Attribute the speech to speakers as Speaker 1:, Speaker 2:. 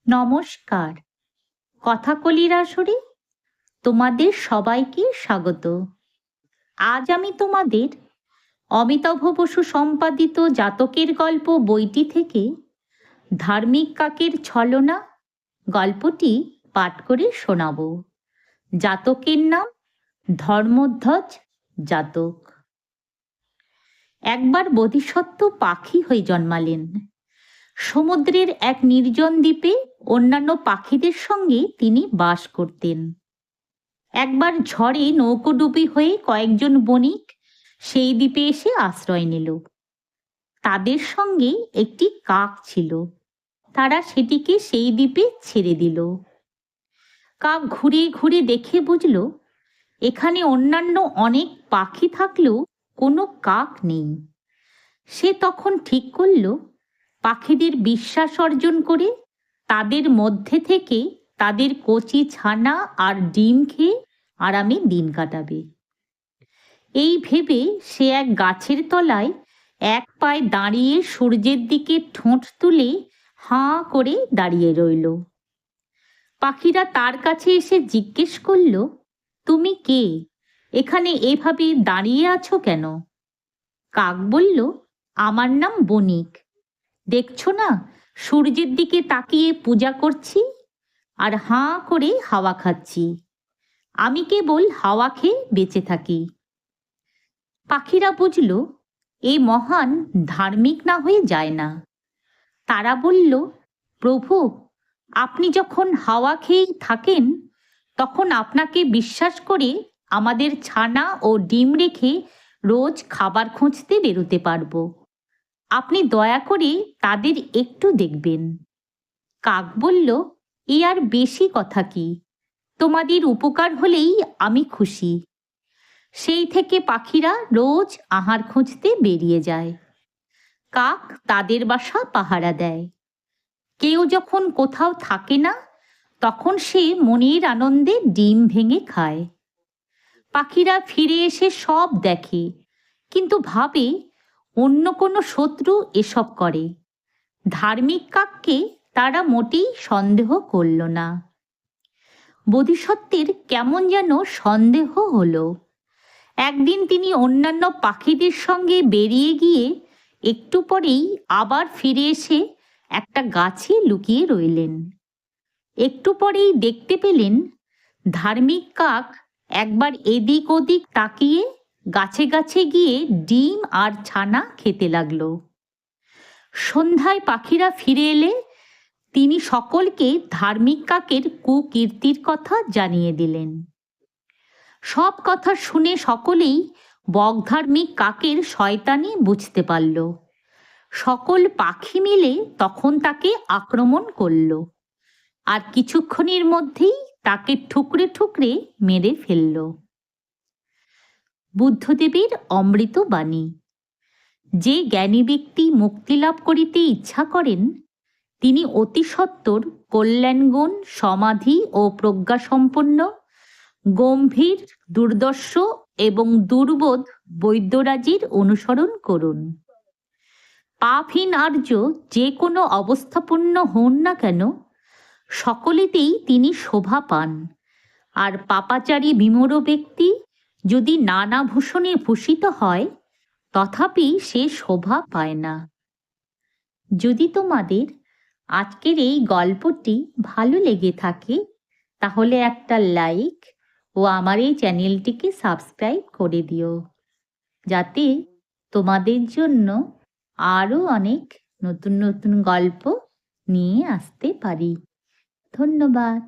Speaker 1: নমস্কার। কথাকলির আসরে তোমাদের সবাইকে স্বাগত। আজ আমি তোমাদের অমিতাভ বসু সম্পাদিত জাতকের গল্প বইটি থেকে ধার্মিক কাকের ছলনা গল্পটি পাঠ করে শোনাব। জাতকের নাম ধর্মধ্বজ জাতক। একবার বোধিসত্ত্ব পাখি হয়ে জন্মালেন। সমুদ্রের এক নির্জন দ্বীপে অন্যান্য পাখিদের সঙ্গে তিনি বাস করতেন। একবার ঝড়ে নৌকোডুবি হয়ে কয়েকজন বণিক সেই দ্বীপে এসে আশ্রয় নিল। তাদের সঙ্গে একটি কাক ছিল। তারা সেটিকে সেই দ্বীপে ছেড়ে দিল। কাক ঘুরে ঘুরে দেখে বুঝল এখানে অন্যান্য অনেক পাখি থাকলেও কোনো কাক নেই। সে তখন ঠিক করল পাখিদের বিশ্বাস অর্জন করে তাদের মধ্যে থেকে তাদের কচি ছানা আর ডিম খেয়ে আরামে দিন কাটাবে। এই ভেবে সে এক গাছের তলায় এক পায়ে দাঁড়িয়ে সূর্যের দিকে ঠোঁট তুলে হাঁ করে দাঁড়িয়ে রইল। পাখিরা তার কাছে এসে জিজ্ঞেস করল, তুমি কে? এখানে এভাবে দাঁড়িয়ে আছো কেন? কাক বলল, আমার নাম বণিক। দেখছো না সূর্যের দিকে তাকিয়ে পূজা করছি আর হাঁ করে হাওয়া খাচ্ছি। আমি কেবল হাওয়া খেয়ে বেঁচে থাকি। পাখিরা বুঝল এই মহান ধার্মিক না হয়ে যায় না। তারা বলল, প্রভু, আপনি যখন হাওয়া খেয়েই থাকেন তখন আপনাকে বিশ্বাস করে আমাদের ছানা ও ডিম রেখে রোজ খাবার খুঁজতে বেরোতে পারবো। আপনি দয়া করে তাদের একটু দেখবেন। কাক বলল, এ আর বেশি কথা কি, তোমাদের উপকার হলেই আমি খুশি। সেই থেকে পাখিরা রোজ আহার খুঁজতে বেরিয়ে যায়। কাক তাদের বাসা পাহারা দেয়। কেউ যখন কোথাও থাকে না তখন সে মনের আনন্দে ডিম ভেঙে খায়। পাখিরা ফিরে এসে সব দেখে, কিন্তু ভাবে অন্য কোনো শত্রু এসব করে। ধার্মিক কাককে তারা মোটেই সন্দেহ করল না। বোধিসত্ত্বের কেমন যেন সন্দেহ হলো। একদিন তিনি অন্যান্য পাখিদের সঙ্গে বেরিয়ে গিয়ে একটু পরেই আবার ফিরে এসে একটা গাছে লুকিয়ে রইলেন। একটু পরেই দেখতে পেলেন ধার্মিক কাক একবার এদিক ওদিক তাকিয়ে গাছে গাছে গিয়ে ডিম আর ছানা খেতে লাগলো। সন্ধ্যায় পাখিরা ফিরে এলে তিনি সকলকে ধার্মিক কাকের কুকীর্তির কথা জানিয়ে দিলেন। সব কথা শুনে সকলেই বকধার্মিক কাকের শয়তানি বুঝতে পারল। সকল পাখি মিলে তখন তাকে আক্রমণ করল আর কিছুক্ষণের মধ্যেই তাকে ঠুকরে ঠুকরে মেরে ফেলল। বুদ্ধদেবের অমৃত বাণী। যে জ্ঞানী ব্যক্তি মুক্তি লাভ করিতে ইচ্ছা করেন তিনি অতি সত্বর কল্যাণগুণ, সমাধি ও প্রজ্ঞাসম্পন্ন, গম্ভীর, দুর্দর্শ এবং দুর্বোধ বৈদ্যরাজির অনুসরণ করুন। পাপহীন আর্য যে কোনো অবস্থাপন্ন হন না কেন সকলেতেই তিনি শোভা পান, আর পাপাচারী বিমূঢ় ব্যক্তি যদি নানা ভূষণে ভূষিত হয় তথাপি সে শোভা পায় না। যদি তোমাদের আজকের এই গল্পটি ভালো লেগে থাকে তাহলে একটা লাইক ও আমার এই চ্যানেলটিকে সাবস্ক্রাইব করে দিও, যাতে তোমাদের জন্য আরও অনেক নতুন নতুন গল্প নিয়ে আসতে পারি। ধন্যবাদ।